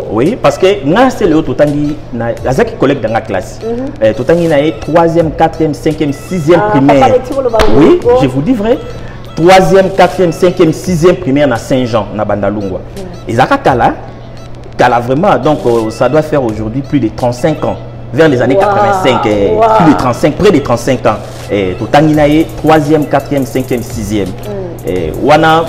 Oui, parce que moi, c'est le totangi, azaki collègue dans la classe. Totangi na 3e, 4e, 5e, 6e primaire. Oui, je vous dis vrai. 3e, 4e, 5e, 6e primaire na Saint-Jean, na Bandalungwa. Et Zaka Kala vraiment, donc ça doit faire aujourd'hui plus de 35 ans. Vers les années 85, plus de 35, près de 35 ans. Totangi na 3e, 4e, 5e, 6e. Wana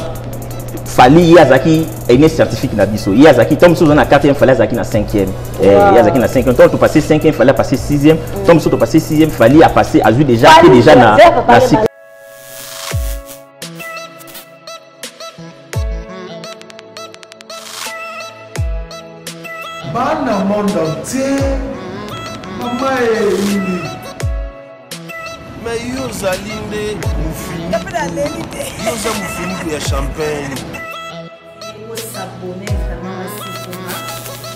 Fali Yazaki est certifié na biso. Yazaki tom sous na 4e, fallait Yazaki na 5e. Yazaki na 5e. Toi tu passer 5e, fallait passer 6e. Tom sous tu passer 6e, fallait à passer à déjà qui déjà na 6e. Bana monde entier. Maman est ini. Mais yo zalinde mufini. Yo za mufini pour ya champagne. Il faut s'abonner vraiment à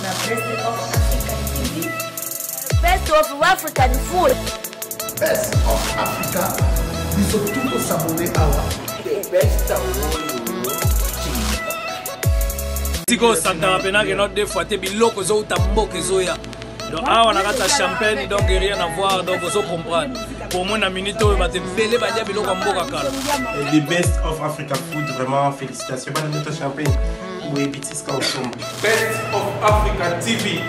la Best of Africa TV. Best of African food. Best of Africa. Ils sont tous s'abonner à la Best of Tigo Santa Pena que notre deux fois t'es biloko zo tambo que zoya. Donc on a gâté champagne donc rien à voir donc vous comprendre. Pour moi na minute on va te belle badia biloko mboka kala. The best of Africa food vraiment félicitations bana notre champagne. Oui bitis ka ensemble. Best of Africa TV.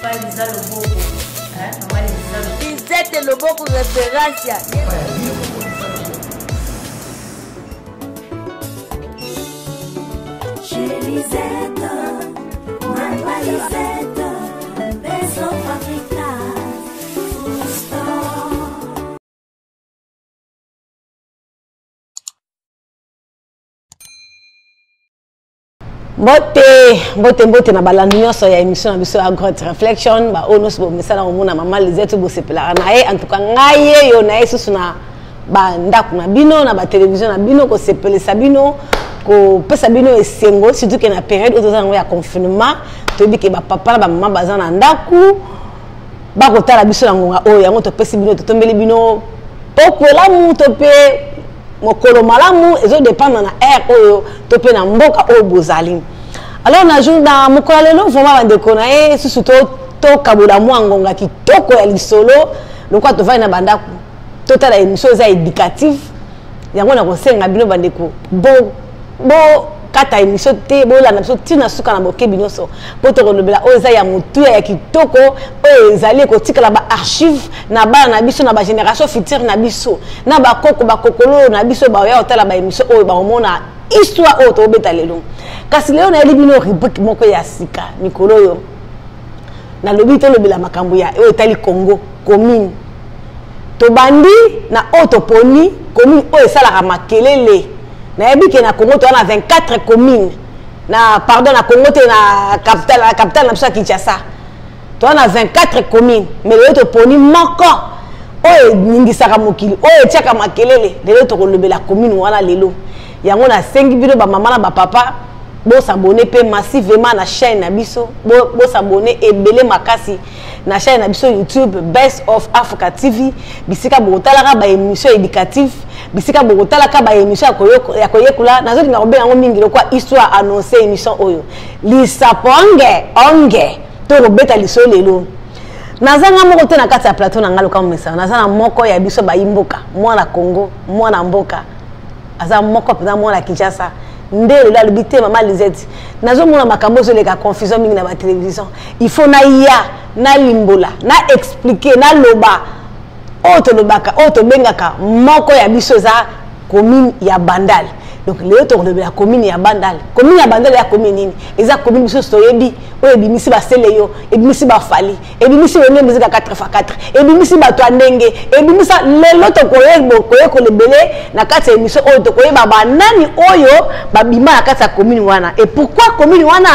Pas Lisa Loboko. Maman Lisa Loboko. Lisette Loboko référence. Chez Lisette, Maman Lisette, Best of Africa, full stop. Mbote na balandi nyonso ya émission na biso ya Great Reflection ba ono so mesala omona Maman Lisette bo sepela na ye en tout cas ngaye yo na yesu na ba ndako na bino na ba télévision na bino ko sepelesa bino ko pesa bino esengo surtout que na période ozo ya confinement to bi ke ba papa na ba maman baza na ndako ba ko tala biso na ngonga oyo yango to pesi bino to tombeli bino pokwela mu to pe mokolo malamu ezo dépendre na air oyo to pe na mboka oyo bozali. Alors na jour na mokolo lelo vraiment ba ndeko na ye susu to kabola mu ngonga kitoko ya lisolo lokwa to vai na bandako to tala émission za éducative yango na kosenga bino bandeko bo kata émission te bo la na biso tina suka na boke binoso po to kolobela oza ya mutu ya kitoko oyo ezali ko tikala ba archive na ba na biso na ba génération future na biso na ba koko ba kokolo na biso ba ya otala ba émission oyo ba omona histoire oyo to beta lelo kasi leo na eli bino rubrique moko ya sika mikolo yo na lobi to lobela makambo ya oyo tali Congo commune to bandi na otoponi commune oyo sala makelele na yebike na Congo to na 24 communes na pardon na Congo te na capitale na Kinshasa to na 24 communes mais le to poni moko oyo ningisaka mokili oyo tiaka makelele lelo to kolobela commune wana lelo yango na sengi bino ba mama na ba papa bo s'abonner pe massivement na chaîne na biso bo s'abonner ebele makasi na chaîne na biso YouTube Best of Africa TV bisika bo talaka ba émission éducative bisika bo talaka ba émission ya koyekula nazo dinga robela ngo mingi lokwa histoire annoncer émission oyo lisaponge onge to robeta liso lelo nazanga moko te na kati ya plateau na ngalo kama mesa nazana moko ya biso ba imboka mwana Congo mwana mboka aza moko pena mwana Kinshasa ndelo la lobité Maman Lisette nazo mona makambo zo leka confusion mingi na ba télévision il faut na ya na limbola na expliquer na loba auto lobaka auto bengaka moko ya biso za commune ya Bandal donc le to de la commune ya Bandal ya commune nini eza commune biso soyebi oyo bimisi ba seleyo ebimisi ba fali ebimisi wene muzika 4x4 ebimisi ba to ndenge ebimisa lelo to koyeko lebele na kati ya émission oyo to koyeba ba nani oyo babima na kati ya commune wana et pourquoi commune wana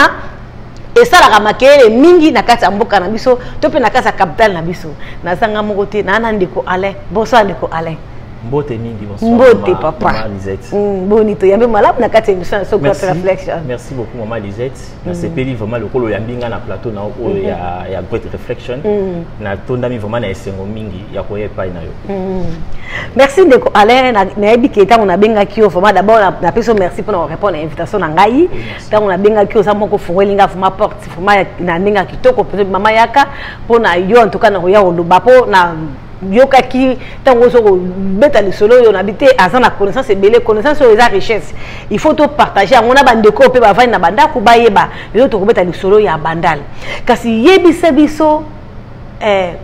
esalaka makelele mingi na kati ya mboka na biso to pe na kati ya capitale na biso nazanga moko te na ndeko Alain bonsoir ndeko Alain Mbote mingi, bonsoir. Mbote papa. Maman Lisette. Bonito, yambe malab na kati émission sur Growth Reflection. Merci beaucoup maman Lisette. Na sepeli vraiment le kolo yambinga na plateau na o ya Growth Reflection. Na tondami vraiment na esengo mingi ya koyepa na yo. Merci de Alain na ebi ki etango na benga ki o vraiment d'abord na peso merci pour répondre à l'invitation na ngai. Tango na benga ki o sa moko fungolinga vraiment porte vraiment na ndinga kitoko peut mama yaka pour na yo en tout cas na roya o lubapo na yoka ki tango so beta le solo yo nabité azana connaissance ebele connaissance o eza richesse il faut to partager ngona bandeko pe bavani na banda ku bayeba yo to beta le solo ya bandal kasi yebisa biso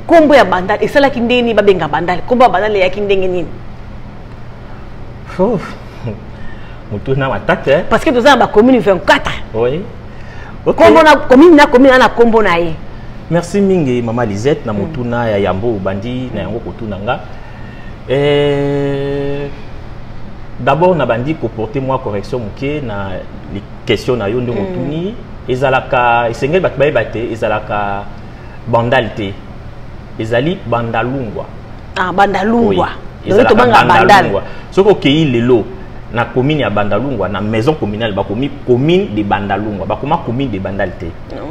kombo ya bandal esala kindeni babenga bandal kombo ya bandal ya kindenge nini mutu na matata parce que nous avons ba commune 24 oui kombo na commune na kombo na ye. Merci mingi Maman Lisette na mutuna ya Yambo Bandi na yango kotuna nga. D'abord na bandi ko porter moi correction muke na les questions na yo ndo mutuni ezalaka esengel bat bay bate ezalaka bandalité ezali bandalungwa. Ah bandalungwa. Ezalaka bandalungwa. Soko kei lelo na commune ya Bandalungwa na maison communale ba commune de Bandalungwa ba commune de Bandalité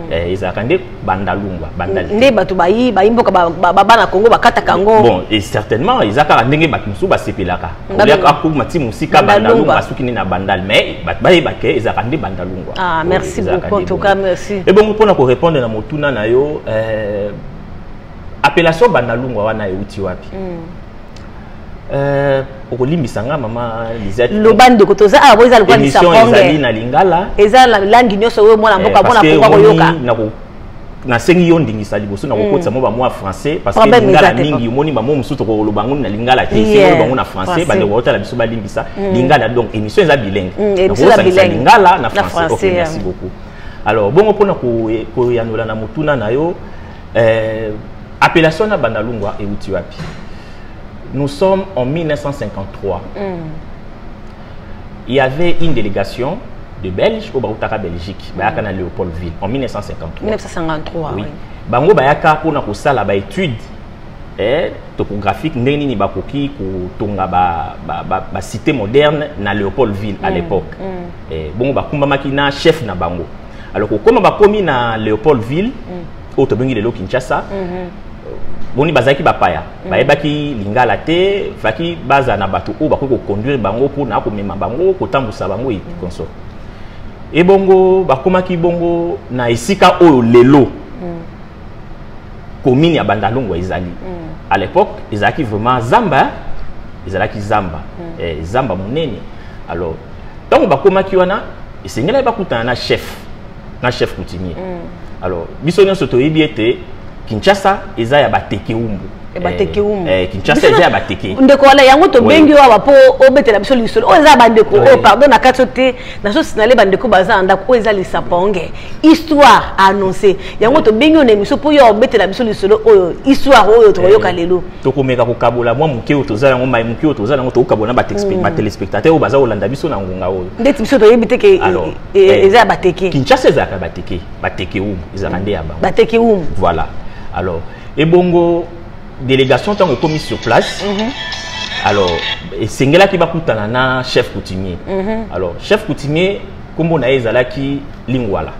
ezalaka nde Bandalungwa bandalité nde batu bayimboka ba na Congo bakata kango bon et certainement ezalaka ndenge batu musu ba sepelaka olia akuma ti musika Bandalungwa suki na bandal mais batu bayebake ezalaka nde Bandalungwa. Ah merci beaucoup en tout cas merci. Et bon pour na ko répondre na motuna na yo appellation Bandalungwa wana euti wapi? Okolimbisanga Maman Lisette lobande kotoza boza alikuwa ni saponge ezali na lingala ezala langi nyoso we mwana mboka bona kwa koyoka na sengi yo ndingisa liboso na kokotsa mo ba mwa français parce que lingala mingi moni ba mo musuto ko lobango na lingala te c'est bango na français bande ko tala biso ba limbisa lingala donc émission eza bilingue na lingala na français. OK merci beaucoup. Alors bongo pona ko yanola na mutuna na yo appellation na Bandalungwa euti wapi? Nous sommes en 1953. Il y avait une délégation de Belges au Baroutaka Belgique, Bayaka na Léopoldville, en 1953. 1953, oui. Bango Bayaka pour na kosala ba étude topographique ndeni ni bakoki ko tonga ba cité moderne na Léopoldville à l'époque. Bongo bakumba makina chef na bango. Alors comme bakomi na Léopoldville, au tobengi lelo Kinshasa. Boni bazaki bapaya bayebaki lingala te faki baza na bato o bakoki conduire bango pour na ko mema bango ko tambusa bango et consort et bongo bakomaki bongo na esika oyo lelo commune ya Bandalungwa ezali à l'époque ezaki vraiment zamba ezalaki zamba zamba monene. Alors donc bakomaki wana esengela bakutana na chef coutumier. Alors biso nyonso toyebi ete Kinshasa eza ya bateke umbu. Bateke umbu. Kinshasa eza ya bateke. Ndeko wala yango to bengi wa po obetela biso lisolo. O eza bandeko o pardon na katsote na so sinale bandeko baza anda ko eza lisaponge. Histoire annoncée. Yango to bengi on emiso po yo obetela biso lisolo oyo histoire oyo to yoka lelo. To komeka ko kabola mwa muke o toza yango mai muke o toza yango to kabola ba téléspectateur o baza olanda biso na ngonga oyo. Ndeti biso to yebite ke eza ya bateke. Kinshasa eza ka bateke umbu eza rande ya bango. Bateke umbu. Voilà. Alors, et bongo délégation tant commis sur place. Alors, et singela qui va kutana na chef coutumier. Alors, chef coutumier comme on a ezalaki lingwala.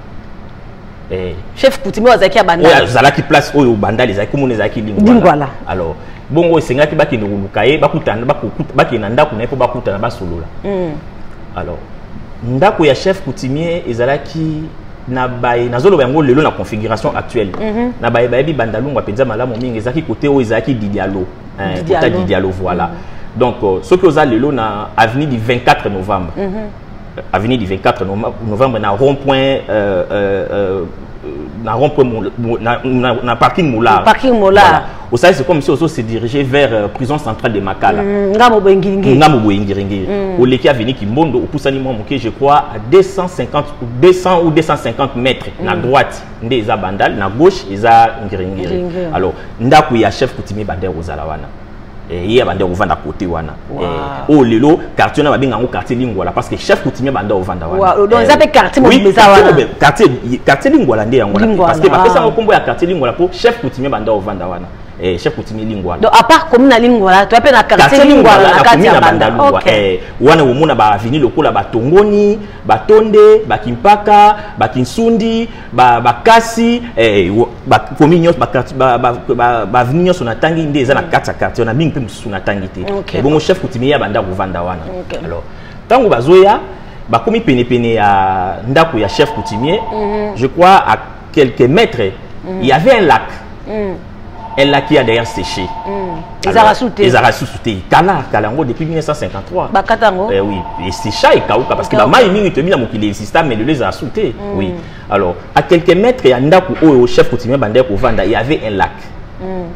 Chef coutumier azaki bandal. Zalaki place oyo bandal ezaki comme on ezaki lingwala. Alors, bongo singela qui ba ki ndulukaye bakutana bakina ndako na po bakutana basolola. Alors, ndako ya chef coutumier ezalaki na baye nazolo bango lelo na configuration actuelle na baye bayebi Bandalungwa penza malamu mingi ezaki côté o ezaki Didialo côté Didialo voilà. Donc ce que oza lelo na avenue du 24 novembre avenue du 24 novembre na rond-point na parking Moulard. Parking Moulard. Au ça c'est comme si on se dirigeait vers prison centrale de Makala. Ngamo Boingiringi. Au leki avenue Kimbondo au Poussani Momoké je crois à 200 ou 250 mètres na droite nde eza bandal na gauche eza Ngiringiri. Alors ndaku ya chef coutumier Bander ozala wana. Et ya Bander ovanda côté wana. Oh lelo quartier na babenga ngo quartier Lingwala parce que chef coutumier Bander ovanda wana. Donc ils appellent quartier Mobimeza wana. Quartier Lingwala nde yango parce que ba pesa ngo kombo ya quartier Lingwala pour chef coutumier Bander ovanda wana. chef coutumier Lingwala. Donc à part commune Lingwala, tu appelles la quartier Lingwala, la commune Bandalungwa. Wana omona ba vini lokola ba Tongoni, ba Tonde, ba Kimpaka, ba Kinsundi, ba Kasi, ba commune ba vini nyonso na tangi nde eza na quartier na mingi pe mususu na tangi te. Bon chef coutumier ya banda kovanda wana. Alors tango bazoya ba komi pene ya ndako ya chef coutumier, je crois à quelques mètres, il y avait un lac. Un lac qui a d'ailleurs séché. Ils ont rassouté. Ils ont rassouté. Kalango depuis 1953. Bakatango. Oui, et c'est ça et Kauka parce que la maille minute mis dans le système mais les a rassouté. Oui. Alors à quelques mètres il y a un chef coutumier bandé pour vendre, il y avait un lac.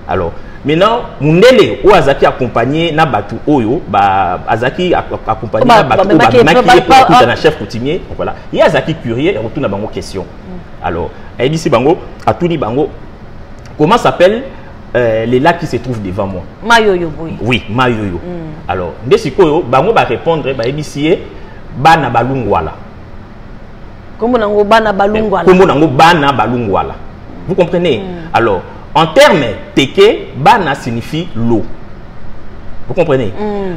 Alors maintenant Mundele ou Azaki accompagné na batu oyo ba Azaki accompagné na batu ba maquillé pour dans chef coutumier. Voilà. Il y a Azaki curieux et retourne à bango question. Alors ici bango a tout dit bango comment s'appelle les lacs qui se trouvent devant moi. Mayoyo. Oui, Mayoyo. Alors, Ndesikoyo, bango va répondre, ba ebisie, bana balungwala. Comment nango bana balungwala? Comment nango bana balungwala? Vous comprenez? Alors, en termes teke, bana signifie l'eau. Vous comprenez?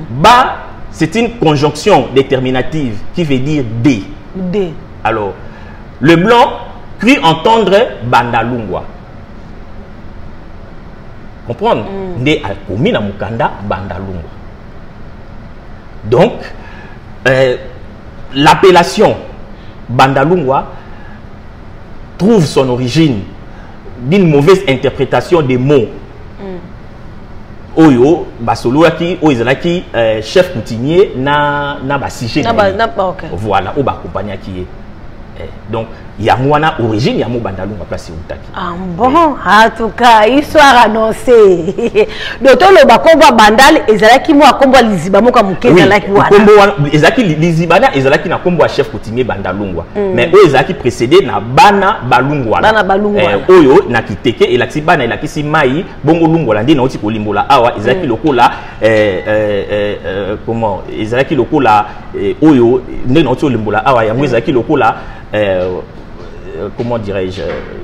Ba, c'est une conjonction déterminative qui veut dire D. D. Alors, le blanc crut entendre bandalungwa. Comprendre? Ndé a commis na mukanda bandalungwa. Donc, l'appellation bandalungwa trouve son origine d'une mauvaise interprétation des mots. Oyo basolo qui oizalaki chef coutumier na basije. Voilà, o ba compagnie qui est. Donc, il y a une origine, il y a un bandalungwa place utaki. Ah bon, en tout cas, histoire annoncée. Donc, le bakombo bandal, ezalaki mo akombo liziba mo kamukeza laki wana. Kombo ezalaki liziba na ezalaki na kombo chef coutumier bandalungwa. Mais eux ezalaki précédé na bana balungwa. Bana balungwa. Oyo na kiteke elaki bana elaki si mai bongo lungwa ndi na oti kolimbola awa ezalaki lokola comment ezalaki lokola oyo ndi na oti kolimbola awa ya mo ezalaki lokola comment dirais-je,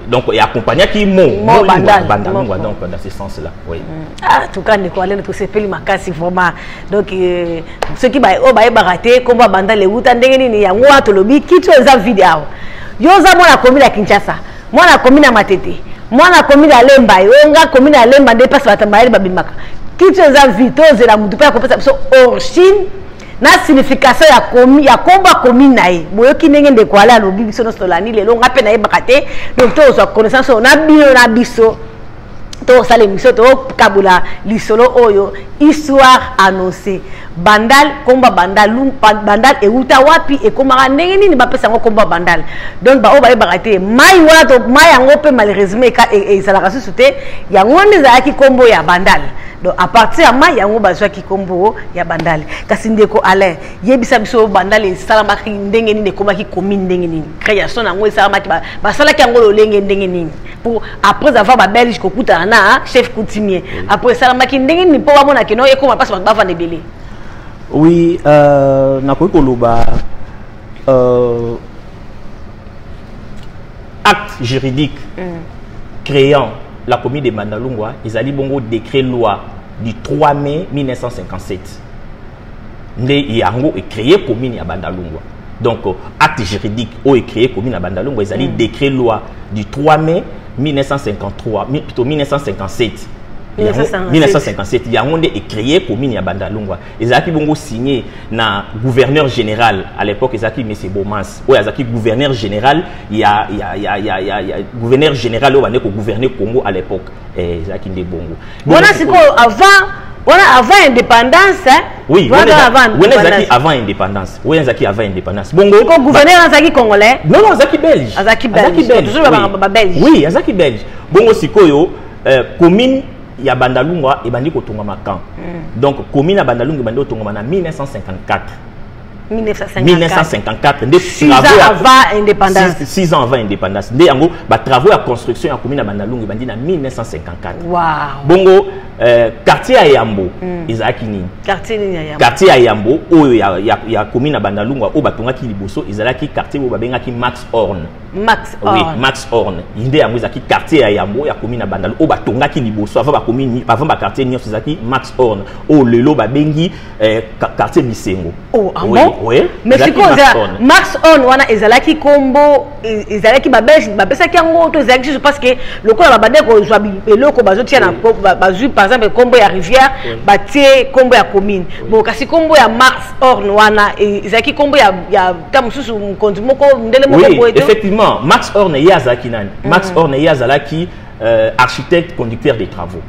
donc il accompagné qui bandalungwa donc dans ce sens là oui. Ah tout cas ne quoi tout c'est peli makasi vraiment donc ceux qui ba baraté comme bandal les wuta ndenge ni ya ngwa to lobi kitu za vidéo yoza mona commune ya Kinshasa mona commune ya Matete mona commune ya Lemba yonga commune ya Lemba nde passe batambaye babimaka kitu za vito zela mutu pa ko pesa so origine na signification ya komba commune nae boyoki ndenge nde ko ala lobi biso no solani lelo ngape na yebakate donc to so connaissance on a bino na biso to sale miso to kabula lisolo oyo histoire annoncée bandal komba bandal euta wapi e komara ndenge nini bapesa ngo komba bandal donc ba o ba yebakate mai wato mai yango pe malheureusement e salaka susute yango ndeza ki kombo ya bandal. Donc à partir de mai yango bazwa ki kombo ya bandal kasi ndeko Alain yebisa biso bandal salama ki ndenge nini komaki commune ndenge nini création nango salama ki ba sala ki yango lolenge ndenge nini pour après avoir ba belge ko kuta na chef coutumier après salama ki ndenge nini po bamona ke no ekoma passe ba vande belé. Oui, nakoki koloba acte juridique créant la commune de Bandalungwa, ils allaient bongo décret loi du 3 mai 1957. Il y a créé commune à Bandalungwa. Donc, acte juridique où est créé commune à Bandalungwa, ils allaient décret loi du 3 mai 1953, plutôt 1957. 1957, il y a créé commune à Bandalungwa. Ils ont signé na gouverneur général à l'époque, ils ont M. Bomans. Oui, ils ont gouverneur général, il y a gouverneur général au gouverner Congo à l'époque. Ils ont des bongo. Voilà, c'est quoi avant indépendance, hein? Oui, avant indépendance. Oui, avant indépendance. Bongo. Le gouverneur Azaki congolais? Non, non, Azaki belge. Azaki belge. Oui, Azaki belge. Bongo Sikoyo, commune ya Bandalungwa et bandi kotonga makan. Donc commune à Bandalungwa bandi kotonga na 1954. 1954. 6 ans avant indépendance. 6 ans avant indépendance. Ndé yango ba travaux à construction ya commune à Bandalungwa bandi na 1954. Wow. Bongo quartier à Yambo ezaki nini? Quartier à Yambo oyo ya commune à Bandalungwa o batonga ki liboso ezalaki quartier bo babengaki Max Horn. Max oui Max Horn inde yango ezaki quartier ya Yambo ya commune na Bandalo o batongaki liboso avant ba commune avant ba quartier nyonso ezaki Max Horn o lelo ba bengi quartier Bisengo. Oh oui oui mais c'est quoi Max Horn wana ezalaki kombo ezalaki ba belge ba pesaki yango to ezalaki je pense que le ko ba bande ko zwa eloko bazotia na bazui par exemple kombo ya rivière batie kombo ya commune bon kasi kombo ya Max Horn wana ezalaki kombo ya tamususu mkonzi moko ndele moko oui effectivement Max Horn yazaki nani Max Horn yazalaki architecte conducteur des travaux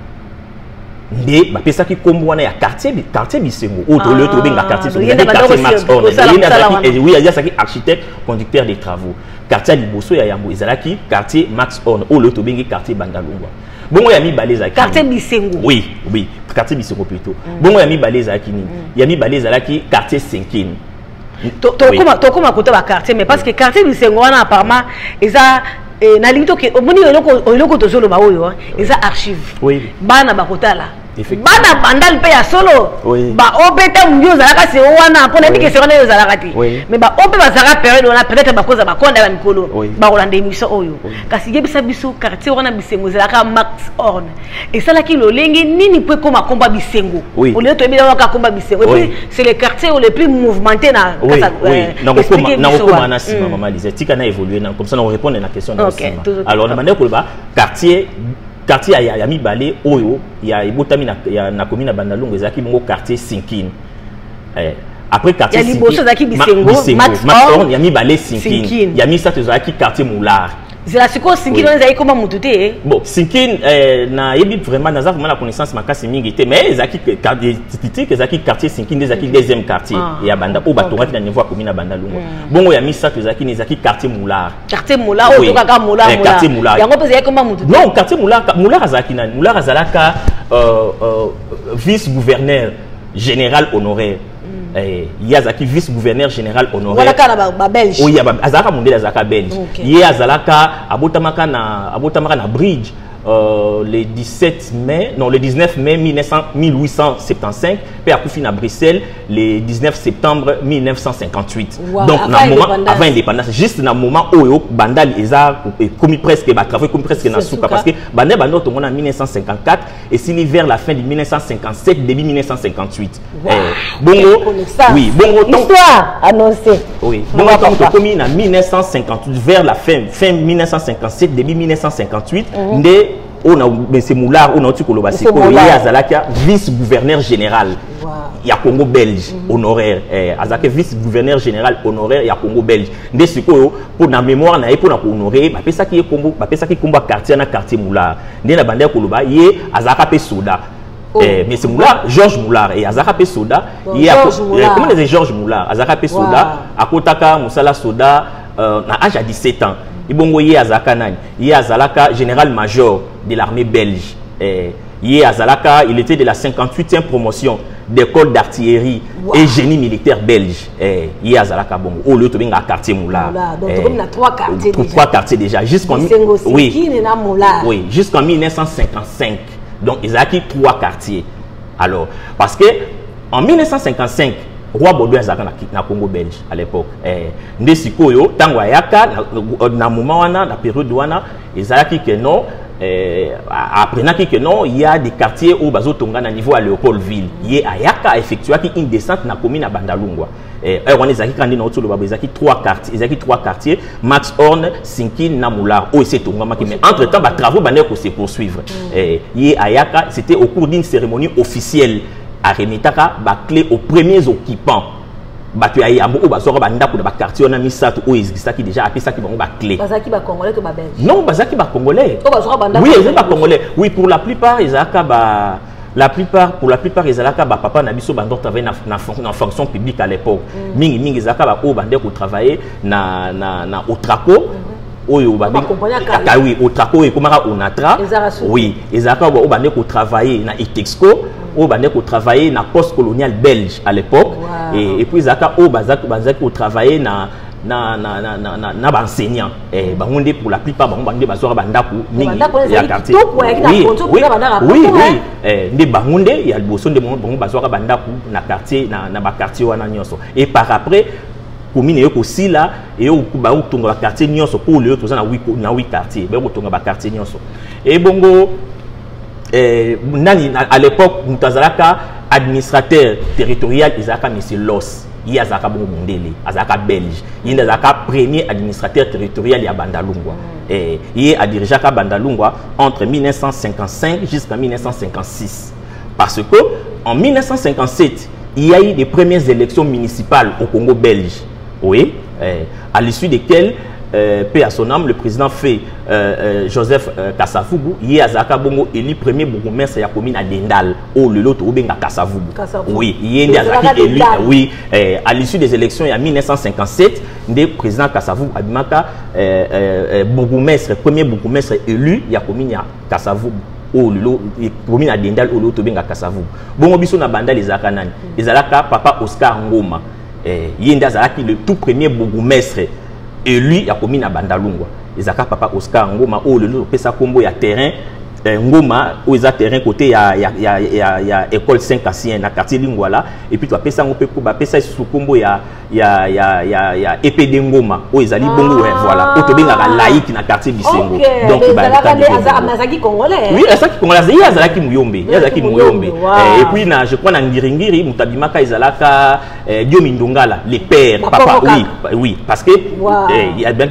nde bapesaki kombo wana ya quartier Bisengo autre le to benga quartier Max Horn oui yazaki architecte conducteur des travaux quartier liboso ya Yambo ezalaki quartier Max Horn au le to bengi quartier Bandalungwa bongo ya mibale ezalaki quartier Bisengo oui quartier Bisengo plutôt bongo ya mibale ezalaki nini ya mibale ezalaki quartier Senkine tokoma kota ba quartier mais parce que quartier Bisengo wana apparemment eza na limito ke omoni eloko tozolo ba oyo eza archive bana bakotala bana bandal pe ya solo ba opeta munyo zalaka se wana pona ndike se wana yo zalaka ti mais ba ope bazaka période wana peut-être bakoza bakonda ba mikolo ba rolanda émission oyo kasi yebisa biso quartier wana Bisengo zalaka Max Horn et ça là qui lo lengi nini peut koma komba Bisengo au lieu to ebila waka komba Bisengo et puis c'est le quartier le plus mouvementé na kasa na okoma na sima maman Lisette tika na évoluer comme ça on répond à la question de sima alors na mande ko ba quartier ya mibale oyo ya ibotami na commune na Bandalungu ezaki bongo quartier Sinkine après quartier Sinkine Max Horn ya mibale Sinkine ya misato ezaki quartier Moulard zela siko Sinkine ezaki koma mutute bon Sinkine na yebi vraiment naza vraiment la connaissance makasi mingi te mais ezaki quartier Sinkine ezaki deuxième quartier ya Banda o batongaki na niveau ya commune na Bandalungu bongo ya misato ezaki quartier Moulard o to kaka Moulard quartier Moulard yango pese koma mutute non quartier Moulard azalaki nani Moulard azalaka vice gouverneur général honoraire Yazaki vice-gouverneur général honoraire. Voilà kana ba belge. Oui, azaka mondele azaka belge. Ye azalaka abotamaka na bridge le 17 mai, non le 19 mai 1875, puis à Koufine à Bruxelles le 19 septembre 1958. Wow. Donc avant l'indépendance, juste dans le moment où Bandal eza commis presque travail commis presque na souka parce que Bandal tout le monde en 1954 et c'est vers la fin de 1957 début 1958. Wow. Bongo oui, bongo histoire annoncée. Oui, bongo tant commis en 1958 vers la fin 1957 début 1958 on a c'est Moulard on a tu koloba c'est ko azalaka vice-gouverneur général ya Congo belge honoraire azaka vice-gouverneur général honoraire ya Congo belge nde sikoyo pour na mémoire na pour na honorer ba pesa ki kombo quartier na quartier Moulard nde na bande koloba ye azaka pe soda mais c'est Moulard Georges Moulard et azaka pe soda comment les Georges Moulard azaka pe soda akotaka musala soda na âge à 17 ans ibongo ye azaka nani ye azalaka général-major de l'armée belge ye azalaka il était de la 58e promotion d'école d'artillerie et génie militaire belge ye azalaka bongo au lieu to benga quartier Moulard donc on a trois quartiers déjà jusqu'en jusqu'en 1955 donc ils ont 3 quartiers alors parce que en 1955 Roi Baudouin azaka na Congo belge à l'époque nde sikoyo tango ayaka na moment wana na période wana ezalaki que non apprenaki que non il y a des quartiers où bazotonga na niveau à Léopoldville ye ayaka effectué une descente na commune à Bandalungwa on ezaki kandi na otolo babo ezaki 3 quartiers Max Horn Sinkine na Moulard o ese tonga maki mais entre temps ba travaux bande ko se poursuivre ye ayaka c'était au cours d'une cérémonie officielle à remetaka ba clé aux premiers occupants batu ya Yambo o bazora ba ndako na ba quartier na misato o ezisaki déjà apesaki bango ba clé bazaki ba congolais to ba belge non bazaki ba congolais o bazora ba ndako oui ils ba congolais oui pour la plupart ezaka ba pour la plupart ezalaka ba papa na biso bando travailler na fonction publique à l'époque mingi ezaka ba o bande ko travailler na Otraco oyo ba oui Otraco et komaka Onatra oui ezaka ba o bande ko travailler na Itexco au bande ko travailler na poste colonial belge à l'époque et puis zaka au bazaki ko travailler na enseignant bangonde pour la plupart bangonde bazora bandako mingi ya quartier oui nde bangonde ya liboso nde bangonde bazora bandako na quartier na ba quartier wana nyonso et par après commune et aussi là et au tonga quartier nyonso pour le autres na 8 quartiers ba tonga quartier nyonso et bongo nani à l'époque mutazalaka administrateur territorial izaka monsieur Los il azaka bongo mondele azaka belge il azaka premier administrateur territorial ya Bandalungwa et il a dirigé à Bandalungwa entre 1955 jusqu'en 1956 parce que en 1957 il y a eu les premières élections municipales au Congo belge, oui, à l'issue desquelles, paix à son âme, le président fait Joseph Kasavubu, il a Bongo élu premier bourgmestre de la commune à Dendal, au le lot à Kasavubu. Oui, il y a élu, oui, à l'issue des élections en 1957, le président Kasavubu Abimaka, bourgmestre, premier bourgmestre élu, il y a commune à Kasavubu. Oh lolo commune à Dendal au loto benga Kasavu bongo biso na banda les akanani les alaka papa Oscar Ngoma yenda zalaki le tout premier bourgmestre élu à commune à Bandalungwa les alaka papa Oscar Ngoma oh lolo pesa kombo ya terrain Ngoma où ils a terrain côté ya école 5 Cassien na quartier Lingwala et puis tu pesa ngo pe ko ba pesa sous kombo ya EPD Ngoma où ils ali bongo voilà au to benga laïque na quartier Bisengo donc Azaki congolais oui Azaki congolais il azalaki muyombe et puis na je crois na ngiringiri mutabimaka izalaka Diomi Ndongala les pères papa oui parce que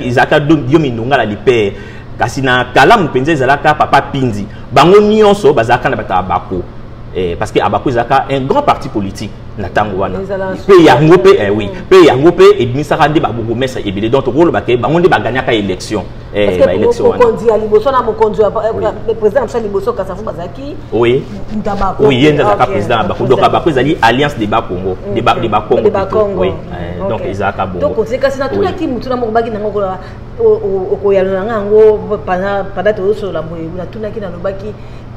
ils aka Diomi Ndongala les pères kasi na kala mupenze ezalaka papa Pindi bango nyonso bazaka na bata abako parce que abako ezalaka un grand parti politique na tango wana pe yango pe oui pe yango pe ebimisa de ba bourgmestre ebele donc rôle ba ke bango nde ba gagnaka élection ba élection wana mokonzi ya liboso na mokonzi le président Michel Liboso Kasavu bazaki oui ndabako oui yenda zaka président abako donc abako ezali alliance de ba Congo de ba Congo oui donc ezaka bon donc c'est kasi na tout ki mutu na mokobaki nango kola okoyalona ngango pendant to so la moyo na tout na ki na lobaki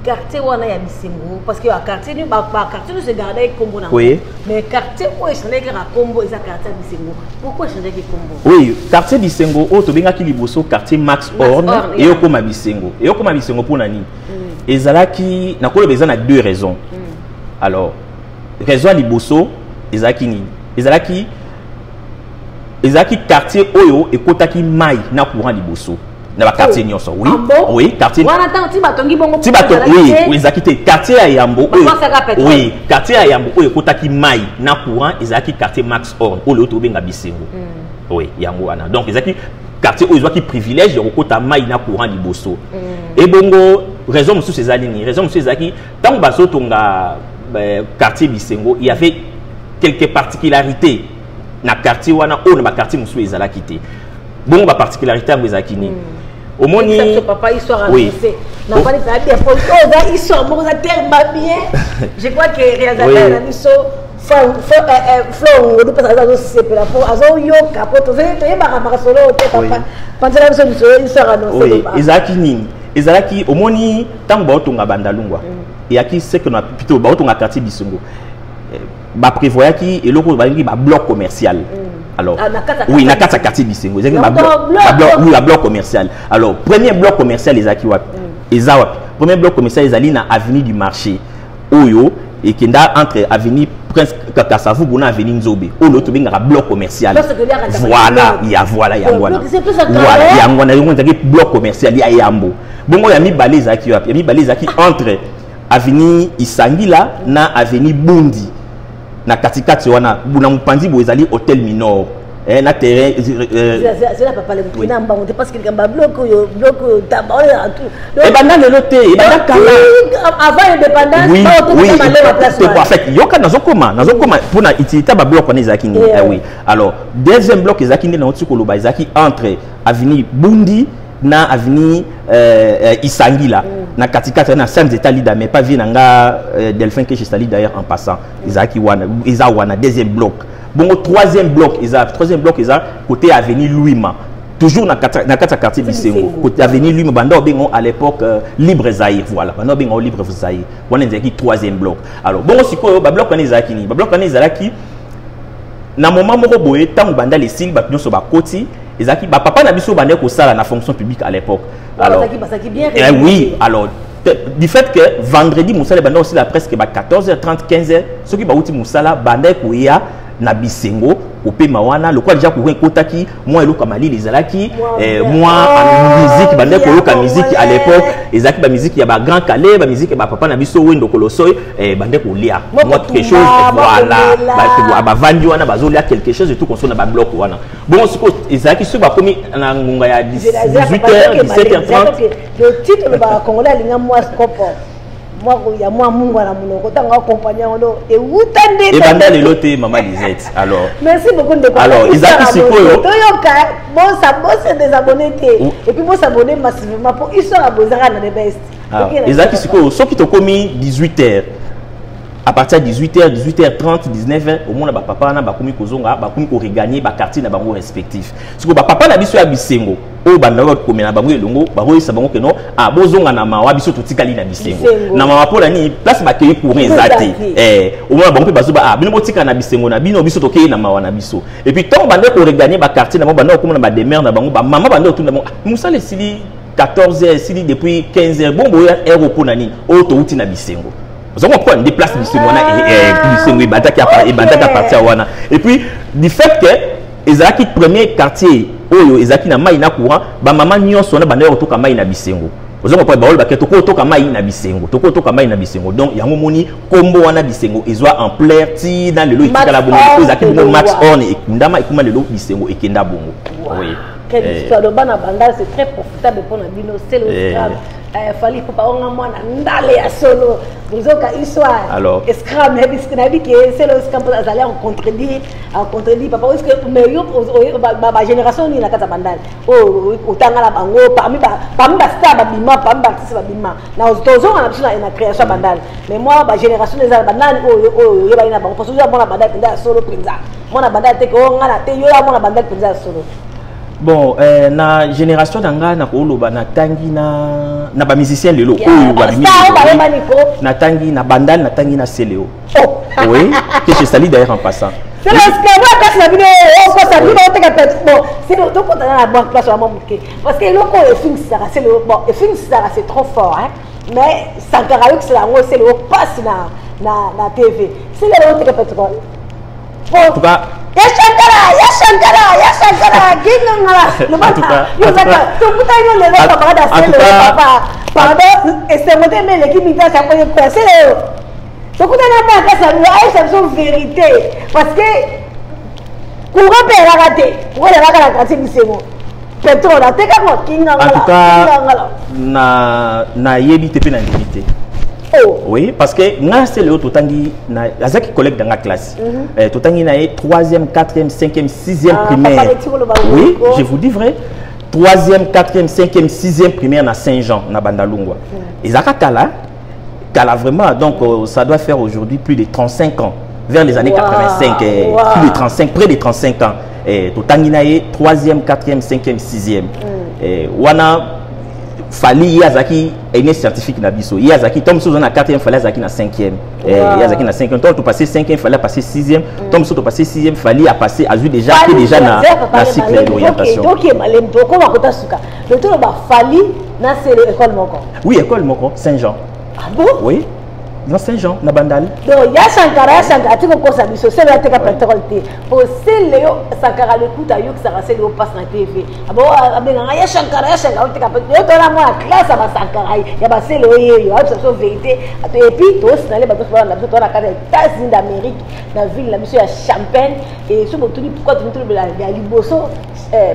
quartier wana ya Bisengo parce que quartier ni ba quartier nous se garder combo na oui mais quartier où échanger que combo isa quartier Bisengo pourquoi échanger que combo oui quartier Bisengo o to benga ki liboso quartier Max Horn et okoma Bisengo pour nani ezalaki na kolo bezana deux raisons alors raison liboso ezalaki ni ezalaki quartier oyo ekotaki mai na courant liboso na ba quartier nyonso oui oui quartier wana tant ti batongi bongo oui ezakite quartier ya Yambo oui quartier ya Yambo oyo ekotaki mai na courant ezaki quartier Max Horn oyo to benga Bisengo oui yango wana donc ezaki quartier oyo ezaki privilège ya kokota mai na courant liboso et bongo raison mosusu ezali ni raison mosusu ezaki tango bazotonga quartier Bisengo il y avait quelques particularités na quartier wana o na quartier musu ezalaki te bon ba particularité ngo ezalaki ni omoni ça papa histoire avancée na pas ça bien pour ça histoire bon ça tellement bien je crois que réalisateur na biso flo on peut ça c'est pour la pour azo yo capoto c'est ba solo te papa pendant la biso histoire annoncée ezalaki ni ezalaki omoni tango ba otonga Bandalungwa et aki c'est que na plutôt ba otonga quartier Bisengo ba prévoya ki eloko ba ngi ba bloc commercial alors oui na kata quartier Bisengo ezaki ba bloc commercial alors premier bloc commercial ezaki wapi ezawapi premier bloc commercial ezali na avenue du marché oyo et kenda entre avenue Prince Kasavu bona avenue Nzobe oyo to benga bloc commercial voilà yangwana na yongo ezaki bloc commercial ya Yambo bongo ya mibale ezaki wapi ya mibale ezaki entre avenue Isangila na avenue Bundi na katikati wana buna mpanzi bo ezali hôtel Minor na terrain c'est là papa le président mbango parce que gamba bloc tabaole tout et banda le loté et banda kala avant l'indépendance oui c'est parfait yoka nazokoma pona utilité ba bloc wana ezaki ni oui alors deuxième bloc ezaki na otiko loba ezaki entre avenue Bundi na avenue Isangila na katikati na Saint État lida mais pas vinanga Delphin que je salue d'ailleurs en passant ezaki wana wana deuxième bloc bon troisième bloc eza côté avenue Louima toujours na quartier Bisengo côté avenue Louima banda bengo à l'époque Libre Zaïre voilà banda bengo Libre Zaïre wana ezaki troisième bloc alors bon sikoyo ba bloc wana ezaki ni ba bloc wana ezalaki na moment moko boye tango banda les signes ba nyonso ba koti ezaki ba papa na biso banda ko sala na fonction publique à l'époque alors oui alors du fait que vendredi Moussala banda aussi la presque 14h30 15h ce qui ba outi Moussala banda ko ya na bisengo opema wana le quoi déjà ko kotaki moi eloka malili ezalaki moi en musique bande ko yoka musique à l'époque ezaki ba musique ya ba grand calais ba musique ba papa na biso wendo kolosoy bande ko lia moi quelque chose voilà ba vandi wana bazolia quelque chose et tout qu'on na ba bloc wana bon siko ezalaki sur ba komi na ngunga ya 18h 17h30 le titre ba congolais linga moi scope moi il y a moi mungu na munoko tanga accompagner ndo et utande et banda le loté maman Lisette alors merci beaucoup de alors Isaac Sikoyo toyoka bon ça se désabonner et puis bon s'abonner massivement pour ils sont abozara na the best Isaac Sikoyo so qui to komi 18h à partir de 18h 18h30 19h au moins ba papa na ba komi kozonga ba komi ko regagner ba quartier na bango respectif siko ba papa na biso ya bisengo o banda ko komena bango elongo ba roisa bango ke no a bozonga na mawa biso totikali na bisengo na mawa pola ni place ba kei pour ezate au moins bango pe bazuba bino botika na bisengo na bino biso tokei na mawa na biso et puis tant banda ko regagner ba quartier na bango banda ko komena ba demeure na bango ba mama banda to na bango musale sili 14h sili depuis 15h bon boya ero pona ni o to uti na bisengo. Vous avez quoi des places et puis du fait que ezaki premier quartier oyo ezaki na mai na courant ba mama nyonso na banda otoka mai na bisengo vous avez pas ba ba ketoko otoka mai na bisengo toko otoka mai na bisengo donc yango moni kombo wana bisengo ezwa en plaire ti dans le lot itikala bongo ezaki bongo max on et kundama ekuma le lot bisengo ekenda bongo oui quelle histoire de bana banda c'est très profitable pour na bino c'est le scram fallait pas on a mwana ndale ya solo bozoka histoire alors scram na bisque na bi que c'est le scram pour aller en contredire papa est-ce que mais yo ba génération ni na kata bandale oh otanga la bango parmi ba star ba bima parmi ba artiste ba bima na tozo na biso na création bandale mais moi ba génération les bandale oh yo ba ina bango parce que yo mona bandale nda solo prinza mona bandale te ko ngana te yo ya mona bandale prinza solo. Bon, na génération d'anga na koloba na tangi na ba musicien lelo oyo ba bimi na tangi na bandal na tangi na Céléo. Oui, que je salue d'ailleurs en passant. C'est parce que moi quand la vidéo on ça vidéo on te capte bon, c'est le donc on a la banque place vraiment bouquet parce que loko e film ça c'est le bon, e film ça c'est trop fort hein. Mais Sankara c'est la c'est le passe na TV. C'est le on te capte quoi. En tout cas ya Shankara ginga le bata yo saka to puta yo le papa da c'est le papa pardon et c'est moi mais l'équipe militaire ça peut passer le to kuta na ma ka ça c'est une vérité parce que courant pe la raté pour la ka la c'est bon pétrole a teka ko kinga ngala en tout cas na yebi te pe na limité. Oh. Oui, parce que nga c'est le totangi na azaki collègue dans la classe. Totangi na 3e, 4e, 5e, 6e primaire. Oui, je vous dis vrai. 3e, 4e, 5e, 6e primaire na Saint-Jean na Bandalungwa. Et Zaka Kala vraiment donc ça doit faire aujourd'hui plus de 35 ans vers les années 85 plus de 35 près de 35 ans. Totangi na 3e, 4e, 5e, 6e. Wana Fali Yazaki est scientifique na biso. Yazaki tombe sur na 4e, fallait Yazaki na 5e. Yazaki na 5e. Toi tu passer 5e, fallait passer 6e. Tombe sur tu passer 6e, fallait à passer à déjà que déjà na cycle d'orientation. Donc il malem to ko makota suka. Le tout ba Fali na c'est l'école moko. Oui, école moko Saint-Jean. Ah bon? Oui. Dans Saint-Jean, na Bandal. Donc ya Shankara tu ko sa biso c'est la teka pétrole té. Pour c'est Léo Sankara le coup ayo que ça rasé le passe na TV. Abo abenga ya Shankara teka pétrole. Yo to la moi classe ba Sankara ya ba c'est le yo ça c'est vérité. Et puis to sinale ba to na biso to na ka États-Unis d'Amérique na ville la biso ya Champagne et so botu pourquoi tu me la liboso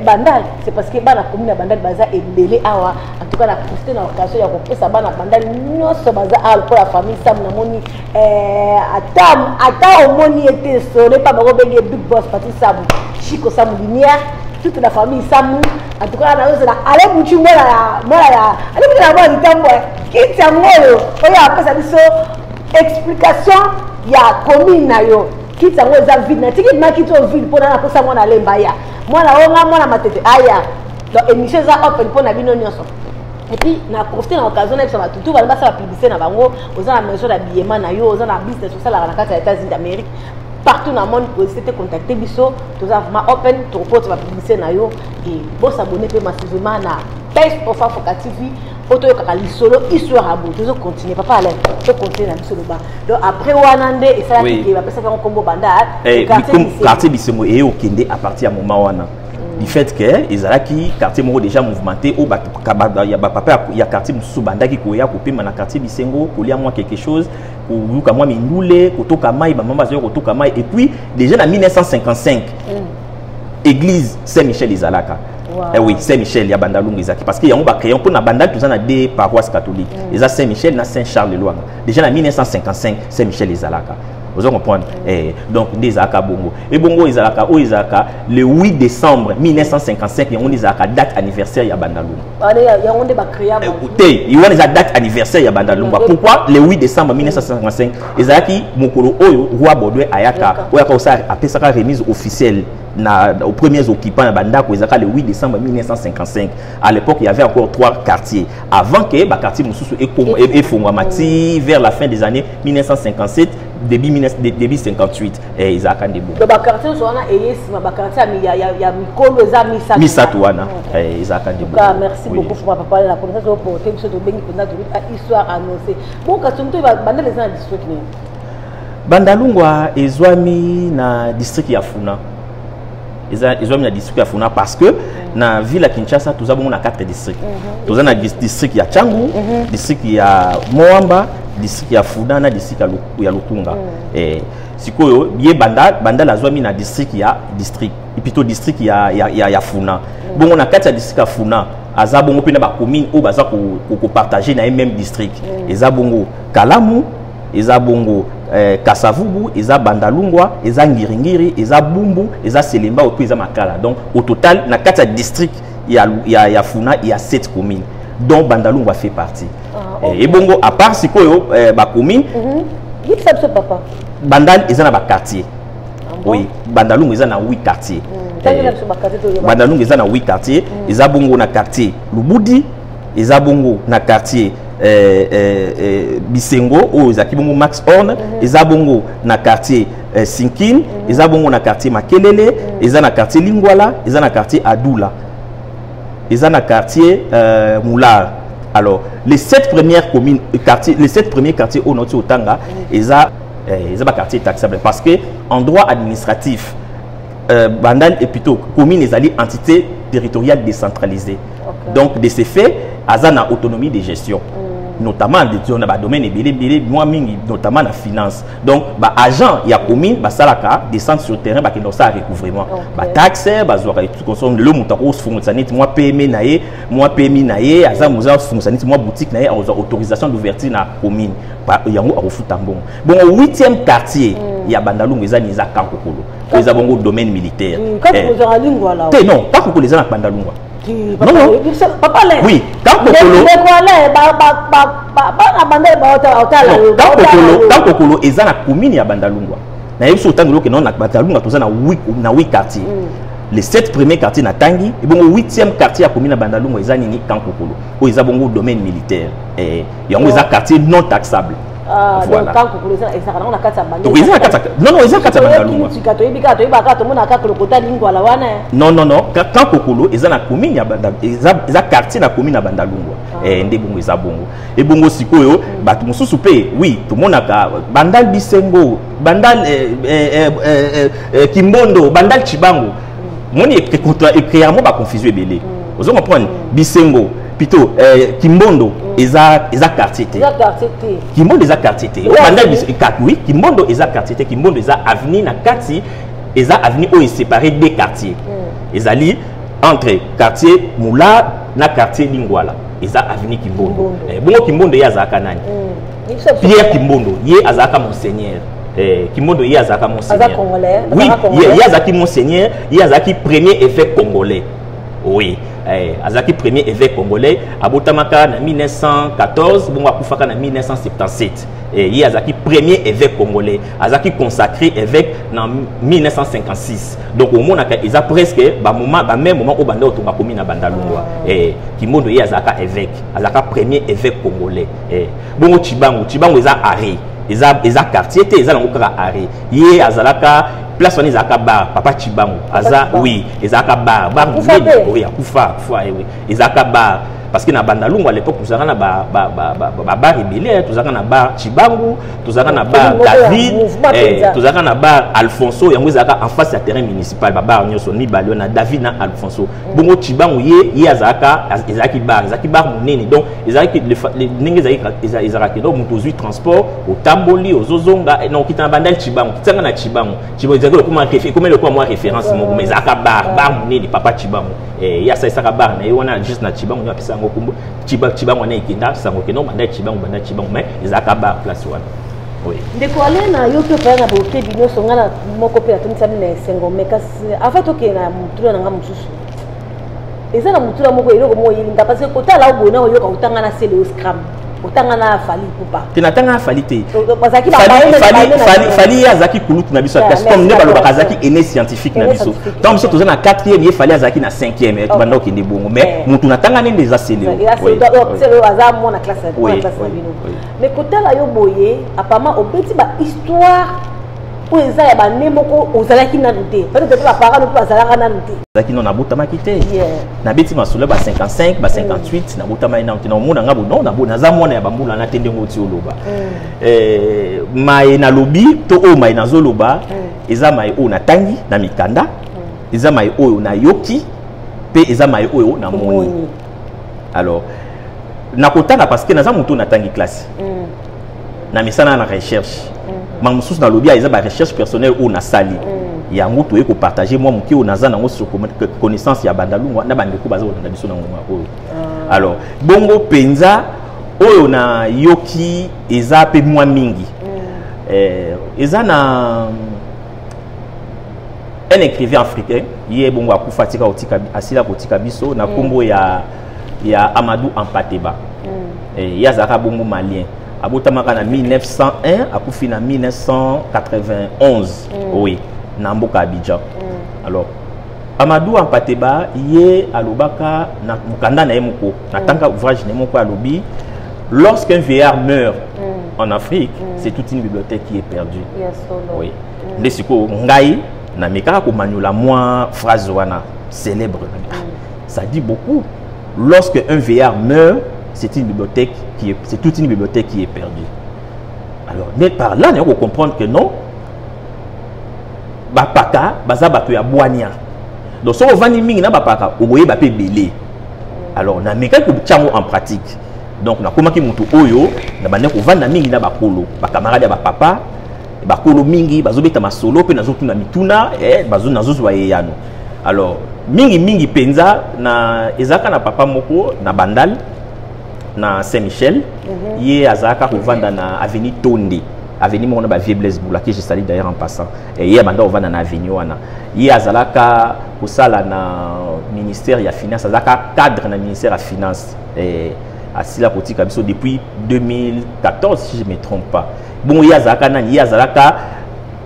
Bandal c'est parce que bana commune ya Bandal baza ebelé awa en tout cas la profiter na occasion ya ko pesa bana Bandal nyonso baza a pour la famille ça na moni ata omoni était sonné pas bako bengi big boss parti sabu Chico Samu lumière toute la famille Samu en tout cas na ale muchu mola ale muchu na mo ditambo ki tangolo oya apesa biso explication ya commune na yo ki tango za vide na tiki ma ki to vide pona na posa mona lemba ya mwana onga mwana matete aya donc émission za open pona bino nyonso. Et puis, on a profité de l'occasion de faire tout le monde va publier dans bango, aux a maison d'habillement na yo, aux a business social à la États-Unis d'Amérique. Partout dans le monde, vous pouvez contacter biso, tout ça vraiment open, tout report va publier na yo et vous s'abonner massivement na Best of Africa TV. Auto Kakali solo, histoire à bout. Toujours continuer. Papa allez, je continue dans le bas. Donc après Wanande et ça qui va passer faire un combo bandade. Quartier Bisengo et au Kende à partir du moment wana. Du fait que Ezalaki quartier mo déjà mouvementé au il y a papa il y a quartier sous banda qui koya couper na quartier Bisengo kolia moi quelque chose ou ka moi mindoule kotoka mai ba mama zo kotoka mai et puis déjà en 1955 église Saint-Michel Ezalaka. Eh oui, Saint-Michel, il y a Bandalung parce qu'il y a un créé pour la Bandal, tout ça a des paroisses catholiques. Il y a Saint-Michel, il y a Saint-Charles-de-Loire. Déjà en 1955, Saint-Michel Ezalaka. Vous comprenez? Donc, des Aka Bongo. Et Bongo Ezalaka, le 8 décembre 1955, il y a une date anniversaire, il y a Bandalung. Il y a une date anniversaire, il y a Bandalung. Pourquoi le 8 décembre 1955, Ezalaki, Mokolo Oyo, Roi Bordeaux, Ayaka, Oyaka Osa, après sa remise officielle. Aux premiers occupants le 8 décembre 1955. À l'époque, il y avait encore 3 quartiers. Avant que le quartier Moussoussou et Fongwamati, vers la fin des années 1957, début 1958, Isaac Andebo. Le quartier, il y a Mikolo et Misatouana. Isaac Andebo. Merci beaucoup pour papa la connaissance pour histoire annoncée. Bon, quand tu vas dans les districts. Bandalungwa ezwami na district ya Funa. Ezwami na district ya Funa parce que na ville ya Kinshasa tous avons 4 districts. Tous na district ya Changu, district ya Moamba, district ya Funa na district ya Lukunga. Sikoyo biye Bandal azwami na district ya plutôt district ya Funa. Bon na 4 district ya Funa. Azabongo pena ba commune ou baza ko partager na même district. Ezabongo Kalamu, Ezabongo Kasavubu, Eza Bandalungwa, Eza Ngiringiri, Eza Bumbu, Eza Selemba, ou Eza Makala. Donc au total, dans 4 districts, il y a Funa, il y a 7 communes, dont Bandalungwa fait partie. Et bongo, à part si quoi, ba commune, papa. Bandal, ils ont un quartier. Oui, Bandalungwa, ils ont 8 quartiers. Bandalungwa, ils ont 8 quartiers. Ils ont bongo na quartier Lubudi, ils ont bongo na quartier Bisengo ou Zakibongo Max Horn, Ezabongo na quartier Sinkin, Ezabongo na quartier Makelele, Ezana quartier Lingwala, Ezana quartier Adoula, Ezana quartier Moulard. Alors, les 7 premières communes quartiers, les 7 premiers quartiers au nord de Otanga, Eza quartier taxable parce que en droit administratif Bandal est plutôt commune et entité territoriale décentralisée. Donc de ces faits, Azana autonomie de gestion. Notamment dans le domaine notamment la finance. Donc, agent, il y a commune, salaka, descendre sur le terrain, qui ont ça recouvrement. Taxe, le moutako, moi PME naé, moi PMI naé, azamouza, moi boutique naé, autorisation d'ouverture na commune. Il y a un bon. Bon, au 8e quartier, il y a Bandalung, il y a Kankokolo. Ils ont un domaine militaire. Non, Kankokolo, il y a Bandalung. Non, papa oui, quand Kokolo est dans la commune ya Bandalungwa. Na yeso tangolo que non na Bandalungwa tous na 8 quartiers. Les 7 premiers quartiers na Tangi et bon 8e quartier ya commune ya Bandalungwa est nini quand Kokolo. O ils ont un domaine militaire et il y a un quartier non taxable. Voilà. Donc ils ont non non ils ont non non non quand Kokolo ils ont la commune ya Bandalungwa ils ont quartier na commune ya Bandalungwa ndé bongo ils ont bongo et bongo sikoyo batu mususu pe oui tout monde a Bandal Bisengo Bandal Kimbondo Bandal Chibango moni est clairement ba confusion belé vous comprenez Bisengo plutôt Kimbondo eza quartier T. Kimbondo eza quartier T. Oui, Kimbondo eza quartier T. Kimbondo eza avenue na quartier eza avenue où est séparé des quartiers. Ezali entre quartier Moula na quartier Lingwala. Eza avenue Kimbondo. Bongo Kimbondo ya zaka nani? Pierre Kimbondo, ye azaka monseigneur. Kimbondo ye azaka monseigneur. Azaka congolais. Oui, ye azaki monseigneur, ye azaki premier évêque congolais. Oui. Azaki premier évêque congolais abotamaka en 1914 bon akufaka en 1977 et Azaki premier évêque congolais Azaki consacré évêque en 1956 donc au monde ils a presque même moment au banda otonga komi na Bandalungwa Kimbondo ye azaka évêque azaka premier évêque congolais bon Chibango eza arrêt eza quartier te eza nango kaka arrêt ye azalaka place on ezaka bar papa Chibango aza oui ezaka bar oui akufa oui ezaka bar parce que na Bandalungu à l'époque nous avons na bar rebelle nous avons na bar Chibango nous avons na bar David nous avons na bar Alfonso yango ezaka en face ya terrain municipal bar nyoso ni balio na David na Alfonso bongo Chibango ye azaka ezaki bar munene donc ezaki les ninge ezaki donc mutuzu transport au tamboli aux ozonga non kita bandal Chibango kitanga na Chibango ezaki comme le moi référence mon mais ezaka bar munene papa Chibango ya ça ezaka bar na yona juste na Chibango na pesa ngoko Chibango na ikinda sango ke non bandal Chibango mais ezaka bar place wana oui ndeko alena yo pe pa na boke bino songa na moko pe atumisa na sengo mekasi afa to ke na mutula na ngamususu ezana mutula moko eloko mo yilinga parce que kota la obona yo ka utanga na sele au scrum utanga na fali pupa tinatanga fali te bazaki fali azaki kulutu na biso parce comme ne baloba azaki ene scientifique na biso donc biso tozana 4e ye fali azaki na 5e banda okende bongo mais mutu natanga nende eza sele sele aza mona classe na bino mais kota la yo boye apama obeti ba histoire pour les gens qui nemoko ozalaki na nute peut-être que parents ne pas zalaka na nute zaki non na botama kité na beti masolo ba 55 ba 58 na botama ina ntina mona ngabo non na bona za mona ya bambula na tende ngoti oloba mai na lobi to o mai na zoloba eza mai o na tangi na mikanda eza mai o na yoki pe eza mai o na moni alors na kotanga parce que na za muto na tangi classe na misana na recherche mamsusu na lobia eza ba recherche personnelle ou na sali ya ngutu eko partager moi muki o naza nango sur connaissance ya Bandalungu na bandeko baza na biso na ngoma oyo alors bongo penza oyo na yoki eza pe moi mingi eza na un écrivain africain ye bongo akufatika otika asila kotika biso na kombo ya Amadou Ampateba ya zaka bongo malien abotamaka na 1901 akufi na 1991 oui na mboka Abidjan alors Amadou Ampateba ye alobaka na mukanda na yemoko na tanga ouvrage na yemoko alobi lorsqu'un vieillard meurt en Afrique c'est toute une bibliothèque qui est perdue oui ndesiko ngai na mekaka ko manula moi phrase wana célèbre ça dit beaucoup lorsque un vieillard meurt c'est une bibliothèque c'est toute une bibliothèque qui est perdue. Alors, mais par là, on peut comprendre que non. Bapaka, bazaba peut aboania. Donc, si on va niming na bapaka, on voit bapé belé. Alors, on a mis quelques tchamo en pratique. Donc, on a comment qui monte oyo, na bande ko vanda mingi na bakolo, ba camarade ya papa, bakolo mingi, bazobeta masolo pe nazo tuna mituna, bazo nazo zoye yano. Alors, mingi penza na ezaka na papa moko na bandal. Na Saint-Michel, hier azaka kovanda na avenue Tonde, avenue mona ba Vieux Blaise Boula que je salue d'ailleurs en passant. Et hier banda ovanda na avenue wana. Hier azalaka kosala na ministère ya finance, azaka cadre na ministère ya finance asila kotika biso depuis 2014 si je me trompe pas. Bon hier azalaka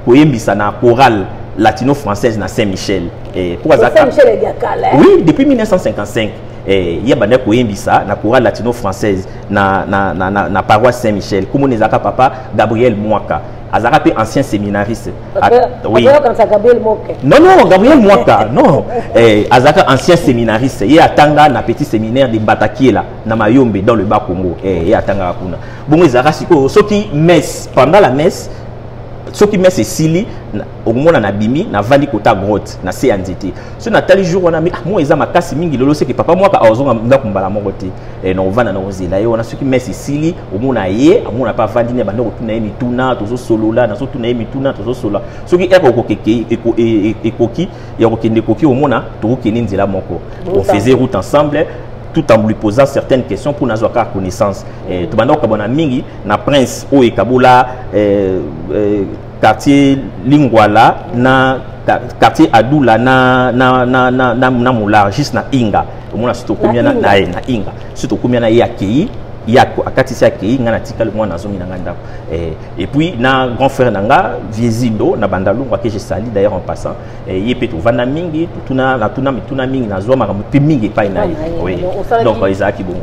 koyembisa na chorale latino-française na Saint-Michel. Pour Saint-Michel est diakala. Oui, depuis 1955. Il y a bande koyembisa na chorale latino-française na paroisse Saint-Michel. Comme on ezaka papa Gabriel Mwaka. Azaka pe ancien séminariste. Oui. Gabriel Mwaka. Non, Gabriel Mwaka. Non. Azaka ancien séminariste. Il y a tanga na petit séminaire de Batakiela na Mayombe dans le Bas Congo. Il y a tanga kuna. Bon ezaka siko soki messe pendant la messe soki messe sili au moment na bimi na vandi kota grotte na se anzete so na tali jour wana mo eza makasi mingi lolo se ke papa mwaka azonga ndako mbala moko te na ovana na ozela yo na soki messe sili au moment na ye amona pa vandi ne bando kotuna ye mituna tozo solola na so tuna ye mituna tozo sola soki eko kokeke ekoki ya kokende koki au moment to kokende nzela moko on faisait route ensemble tout en lui posant certaines questions pour nous avoir connaissance. Tout le monde a mingi na prince o ekabola quartier Lingwala na quartier Adoula na Moula juste na Inga. Au moins surtout combien na Inga. Surtout combien na yaki ya akatisi yaki ngana tikal moi na zomi na nganda. Et puis na grand frère nanga Viezindo na Bandalungu que je salue d'ailleurs en passant. Yepe to vana mingi tuna mituna mingi na zo maka mingi pa ina. Oui. Donc Isaac bon.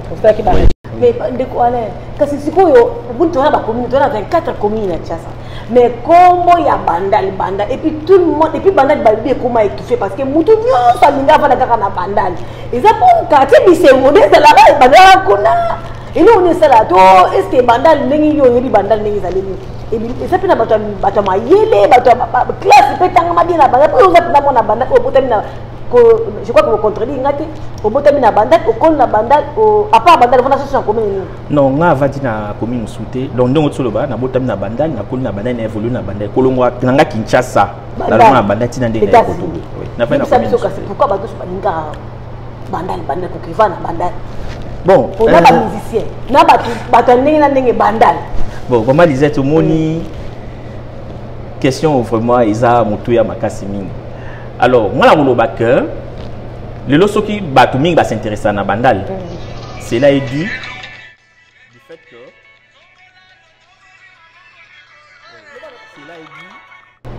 Mais ndeko ale kasi sikoyo buntu na ba commune to na 24 communes na Tchassa. mais combo ya bandal et puis tout le monde et puis bandal baby comment étouffé parce que mutu nyo ça linga va kaka na bandal et ça pour quartier bise modèle de la bandal kuna et nous on est ça là to est-ce que bandal nengi yo yeli bandal nengi zalemi et ça puis na bato mayele bato classe peut tanga mabia na bandal pour ça na bandal au botamina je crois que vous contredisez au botamina bandal au kon na bandal à part bandal vous na solution commune non nga avati na commune souté donc ndongo tsoloba na botamina bandal na kon na bandal na évolue na bandal kolongwa nga Kinshasa na bandal tina ndenge na évolue na fa na commune pourquoi bato balinga bandal ko kiva na bandal bon on a des musiciens na bato ndenge na ndenge bandal bon comment disait tout moni question vraiment isa mutuya makasi mingi. Alors, moi, je le loso qui Batouming va s'intéresser à Bandal. Cela est dû du fait que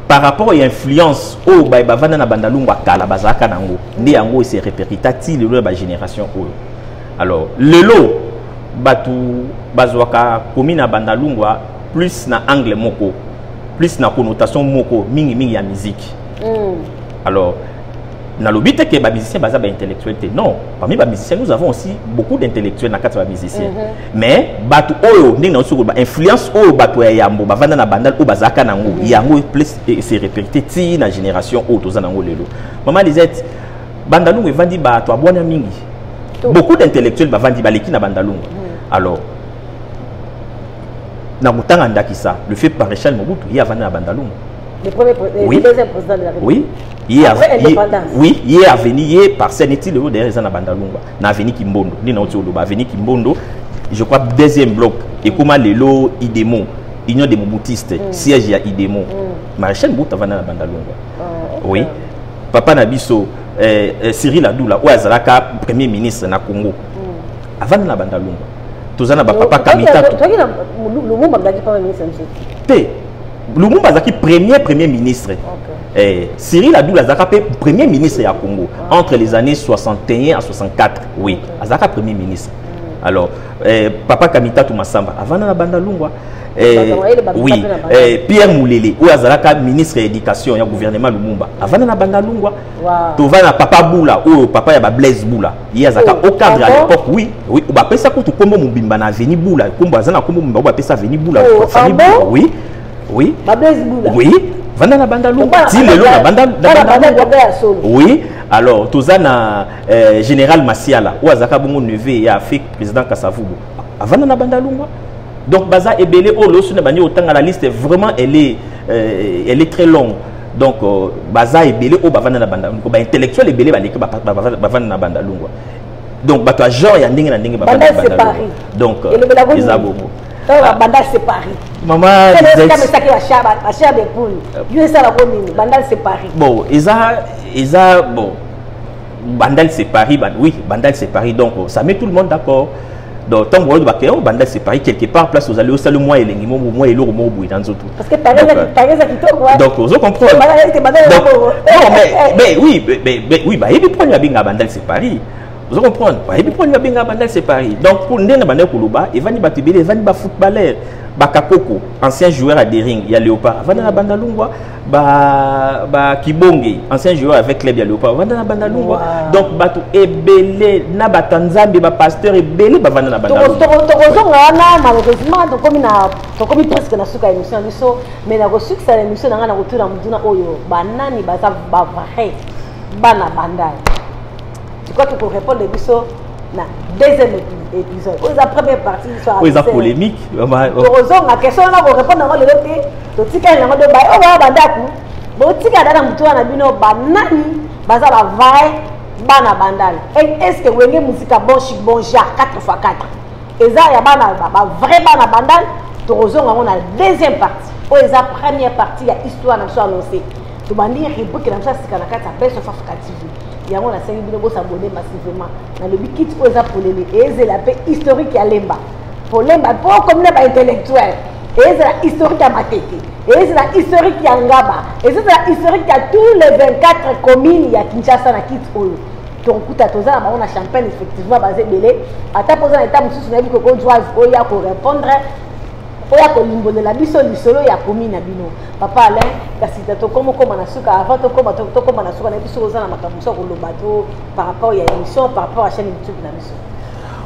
par rapport à l'influence au Baïbavana Bandalungwa Kalabazaka Nango, Néango s'est répercuté le la génération. Alors, le lot Batou Bazwaka commune à Bandalungwa plus na angle moko, plus na connotation moko, mingi ya musique. Alors, dans le but que les musiciens sont intellectuels, non. Parmi les musiciens, nous avons aussi beaucoup d'intellectuels dans les musiciens. Mais, l'influence au Batu Yambo, Bavana Bandal, au Bazaka Nango, Yango s'est répercuté dans la génération haute aux Anango Lelo. Maman disait, Bandalungu vandi Batu Abouana Mingi. Beaucoup d'intellectuels vandi Baleki na Bandalungu. Alors, dans le temps le fait par Réchal Mobutu, il y a Vana Bandalungu. Le deuxième président de la République. Oui. Il est venu par Sénéti le haut derrière na Bandalungwa. Na venu Kimbondo, ni na Otoloba, venu Kimbondo. Je crois deuxième bloc et comment les lots Idemo, Union des Mobutistes, siège à Idemo. Maréchal Mobutu va na Bandalungwa. Oui. Papa Nabiso Cyril Adoula ou Azalaka premier ministre na Congo. Avant na Bandalungwa. Tozana ba papa Kamita. Lumumba ngaki pas ministre monsieur. Lumumba Zaki premier ministre. Cyril Adoula Azaka premier ministre à Congo entre les années 61 à 64. Oui, Azaka premier ministre. Alors, Papa Kamita Toumassamba, avant la Bandalungwa, oui, Pierre Moulele, ou Azalaka ministre de l'éducation, il y a gouvernement Lumumba. Avant la Bandalungwa, tu vas à Papa Boula, ou Papa Yaba Blaise Boula. Il y a au cadre à l'époque, oui, oui, on va appeler ça comme Moumbimba na Veni Boula, comme Bazana, comme on va appeler ça Veni Boula, oui, oui, oui. Vandana Bandalungwa, oui, alors Tozana général Massiala, ou Azaka Bongo Neve et Afrique président Kassavubu. Vandana Bandalungwa. Donc Baza Ebele Olo Sunabani autant à la liste vraiment elle est très longue. Donc Baza Ebele au Bavana Bandalungwa, ba intellectuel Ebele baleke Bavana Bandalungwa. Donc bato genre ya ndenge na ndenge Bavana Bandalungwa. Donc les abomo. Bandal séparé. Maman, Bandal séparé. Bon, bon, Bandal séparé, oui, Bandal séparé. Donc, ça met tout le monde d'accord. Donc, tant que Bandal séparé, quelque part, place aux allées au salut, moi et les moi et l'eau, moi, dans tout. Parce que donc, vous comprenez. Non, mais oui, bah, il prend la binga Bandal séparé. Vous comprenez? Et puis, pour nous, Bandal séparé. Donc, pour nous, Bandal Koulouba, il va y batibili, il va y avoir footballeur. Bakakoko, ancien joueur à Dering, il y a Léopard. Vandana Bandalungwa, Kibonge, ancien joueur avec Club, il y a Léopard. Vandana Bandalungwa. Donc, Batu Ebele, Nabatanzambi, Pasteur Ebele, Vandana Bandalungwa. Malheureusement, comme presque na suka émission, mais na succès à l'émission, na retour dans Muduna Oyo, Banani, Baza, Bavare, Bana Bandal. Je crois qu'il faut répondre à l'émission. Deuxième épisode. La première partie, oui, la polémique. Heureusement, la question là, vous répondez à l'autre. Tu dis qu'il y a un débat. Oh, ouais, bandaku. Bon, tu dis qu'il y a un mutuwa na bino banani, baza la vaille, bana bandal. Est-ce que vous avez musique bon chic bon jar 4x4? Et ça, il y a bana vrai bana bandal. Heureusement, on a la deuxième partie. Oh, la première partie, il y a histoire dans annoncée. Tu vas dire que vous avez ça, c'est qu'on a quatre Best of Africa TV. Il y a un série de s'abonner massivement. Dans le kit pour les et c'est la paix historique à Lemba. Pour Lemba, pour comme les intellectuels. Et c'est la historique à Matete. Et c'est la historique à Ngaba. Et c'est la historique à tous les 24 communes. Il y a Kinshasa na kit Oyo. Donc, on a Champagne effectivement basé belé. À ta posant l'état, monsieur, on a vu que qu'on doit pour répondre. oya kolimbolela biso lisolo ya komi na bino papa Alain kasi tokoma koma na suka avant tokoma na suka na biso kozana makambo so koloba to par rapport ya émission par rapport à chaîne YouTube na biso.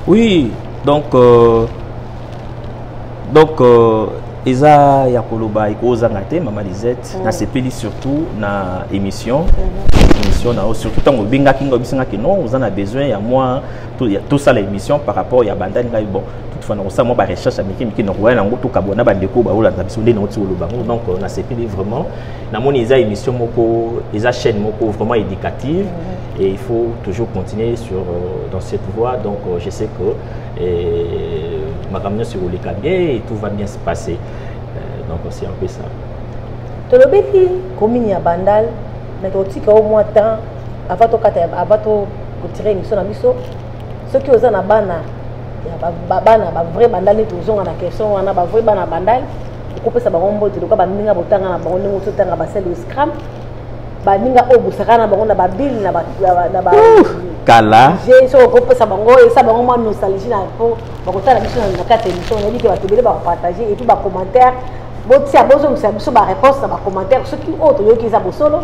Oui, donc eza ya koloba ikozanga te Maman Lisette na sepeli surtout na émission na surtout tant binga kingo bisinga que non on a besoin ya moi tout ça l'émission par rapport ya bandani ngai bon toutefois on ça moi ba recherche américaine qui no na ngoto kabona bandeko ba olanda biso nde no ti olobango donc on a sepeli vraiment na moni eza émission moko eza chaîne moko vraiment éducative et il faut toujours continuer sur dans cette voie donc je sais que ma caméra sur le bien et tout va bien se passer donc c'est un peu ça. Tolobeki commune ya Bandal na totika au moins temps avant to kata avant to tirer émission na biso ceux qui osana bana ya bana ba vrai Bandal ni tozonga na question wana ba vrai bana Bandal okopesa bango mbote loka baninga botanga na bango ndenge totanga ba sel scrum baninga obusaka na bango na ba bill na ba kala j'ai so okopesa bango et ça bango moi nostalgie na po bakotala biso na kata émission on a dit que ba tebele ba partager et puis ba commentaire botia bozo biso ba réponse na ba commentaire ceux qui autres yo ki za bosolo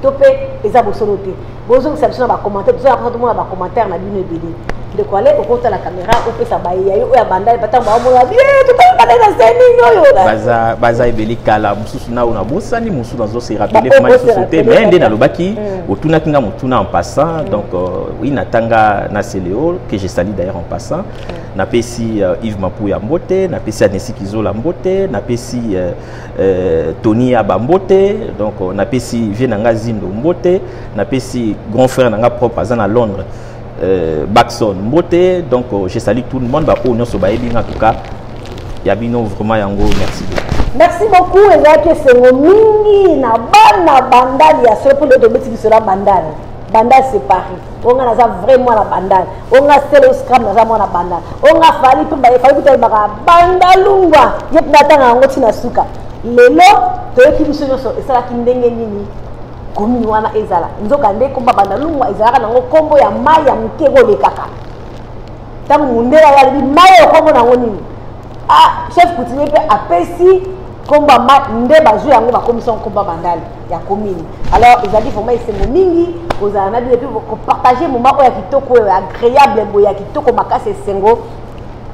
topé eza bosolo te bozo biso na ba commentaire biso après tout le monde ba commentaire na bino ebele de quoi aller au compte la caméra au fait ça baïa yo ya Bandal pata ba mo bien tout le monde na scène baza ebeli kala mususu na una bosani mususu nazo se rappeler comment il faut sauter mais ndé na lobaki otuna kinga mutuna en passant donc oui natanga na Céléo que je salue d'ailleurs en passant na pesi Yves Mapouya Mbote na pesi Anesi Kizola Mbote na pesi Tony Abambote donc na pesi Vienanga Zindo Mbote na pesi grand frère nanga propre azana à Londres Baxon Mbote donc je salue tout le monde ba o nyonso ba ebi en tout cas yabino vraiment yango merci beaucoup ezaki sengo mingi na bana Bandal ya so pour le dometi bisola Bandal c'est Paris on a vraiment la Bandal on a Stelo Scram na vraiment la Bandal on a fali to ba fali to ba Bandalungwa yep natanga ngo tina suka lelo to yeki biso nyonso esala kindenge nini commune wana ezala nzoka nde komba Bandalungwa ezala nango kombo ya mai ya mukego lekaka tangu mundela ya bi mai kombo nango nini ah chef coutumier pe apesi komba ma nde bazu yango ba commission komba Bandal ya commune alors ezali vraiment esengo mingi kozala na bi ko partager moment ya kitoko agréable bo ya kitoko makasi esengo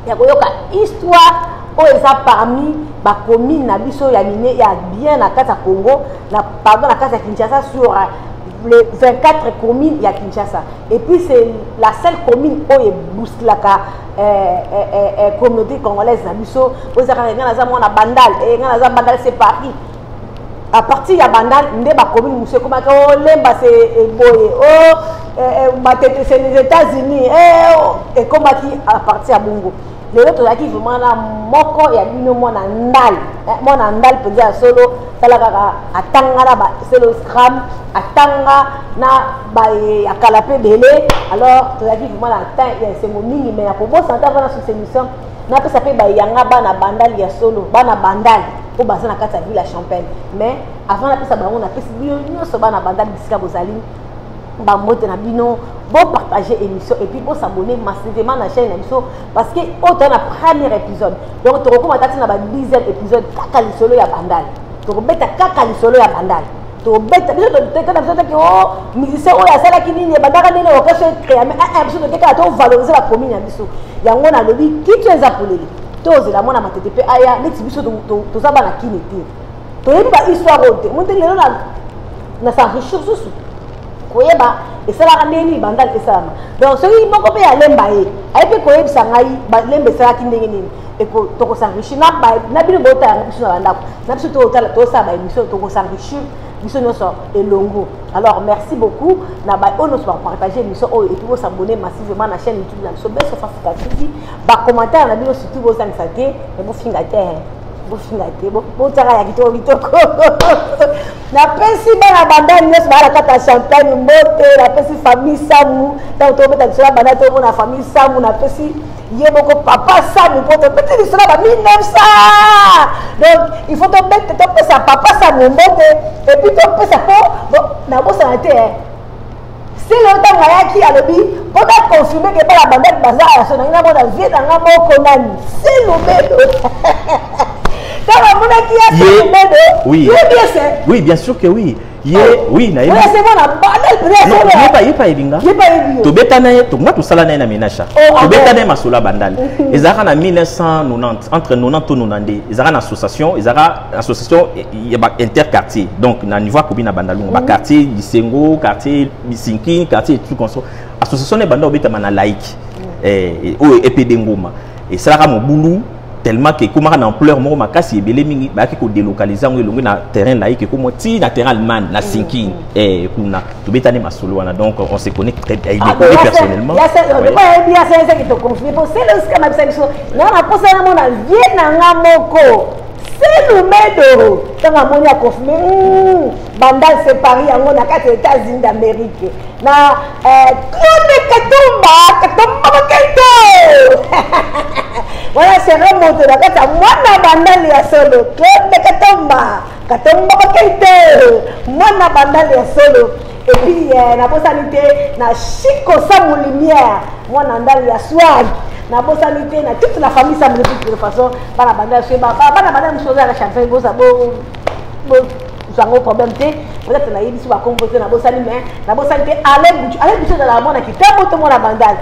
ya koyoka histoire o eza parmi ba commune na biso ya mine ya bien na kata Congo na pardon na kata Kinshasa sur les 24 communes ya Kinshasa et puis c'est la seule commune où est bousculaka communauté congolaise na biso ozaka ngana za mona Bandal et ngana za Bandal c'est Paris à partir ya Bandal nde ba commune monsieur comment ko lemba c'est boye matete c'est les États-Unis et comment qui à partir ya Bongo les autres là qui vraiment na moko ya bino mona ndal peut-être solo talaka atanga na ba selo scram atanga na ba akalape belé alors to la qui vraiment na temps ya sengo mingi mais ko bossa ta vana sur cette émission na pesa pe ba yanga bana Bandal ya solo bana Bandal po basa na kata ville Champagne mais avant na pesa ba on a pesa bino nyonso bana Bandal bisika bozali ba mote na bino bon partager émission et puis pour s'abonner massivement à la chaîne émission parce que autant na premier épisode donc tu recommande na ba 10e épisode kaka lisolo ya Bandal to beta kaka lisolo ya Bandal to beta biso to kana biso to oh musicien oya sala kinini bandaka nene okaso créer mais biso to kaka to valoriser la commune ya biso yango na lobi kitu eza poleli to zela mona matete pe aya neti biso to zaba na kinete to yeba histoire ote monte lelo na sa ressource koyeba esala ndeni Bandal esala donc soki moko pe ya lemba ye ayepe koyebisa ngai lemba esala kindenge nini eko toko s'enrichir na bino bota ya biso na bandako na biso to sa ba émission toko s'enrichir biso nyonso elongo alors merci beaucoup na ba ono so partager émission et puis vous s'abonner massivement na chaîne YouTube na biso Best of Africa TV ba commentaire na bino surtout vous sangisa te et vous finga te bo tara ya kitoko na pesi bana Bandal nyos ba la kata Champagne Mbote na pesi famille Samu tant to beta tsala bana to na famille Samu na pesi yeboko papa Samu poto petit cela ba 1900 donc il faut to mettre to pesa papa Samu Mbote et puis to pesa po na bosa na te c'est le temps ngaya ki alobi pour confirmer que la Bandal bazar so na ngabo na vie na ngabo konani c'est le belo Oui. Oui, bien sûr que oui. Oui, na pas ebinga. To betana to moi to sala na menacha. To betana masola bandal. Ezara na 1990 entre 90 et 92. Ezara na association interquartier. Donc na niveau ko bina bandalunga ba quartier Bisengo, quartier Bisinki, quartier tout comme ça. Association ne banda obeta na laïque. O epede ngoma. Et ça ra mon boulou tellement que comment en ampleur mo makasi ebele mingi ba ki ko délocaliser ngo elongo na terrain laïque ko moti na terrain allemand na sinki kuna to betane masolo wana donc on se connaît très personnellement. Ya c'est bien c'est qui te confie pour c'est le scam absolument na na posa na mona vie na ngamoko c'est le médoro tant amoni a confirmé bandal c'est Paris yango na kati États-Unis d'Amérique na Claude Katumba Kaito. Voilà, c'est remonté. Moi, na bandal ya solo. Claude Katumba Kaito. Moi, na bandal ya solo. Et puis, na possibilité na Chico Samu Lumière. Moi, na bandal ya swag. Na possibilité na toute la famille Samu de toute façon. Ba na bandal chez ba na bandal chose à la champagne. Bo ça bo zango problème peut-être na yebi ba composer na bosali mais na bosali aller boucher dans la monde qui tellement tout monde na bandal.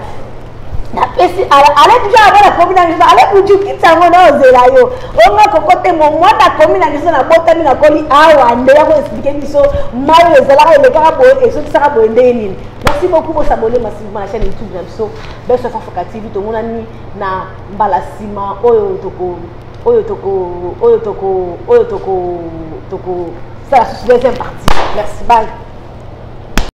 Na pesi allez déjà avoir la combinaison allez boucher qui ça ngona ozela yo onga kokote mo mwana combinaison na botami na koli awa ndeya ko expliquer biso mayo ezala le karabo et so tsaka bo ndeni. Merci beaucoup pour s'abonner massivement à la chaîne YouTube de biso Best of Africa TV to mona ni na mbalasima oyo toko ça la deuxième partie. Merci, bye.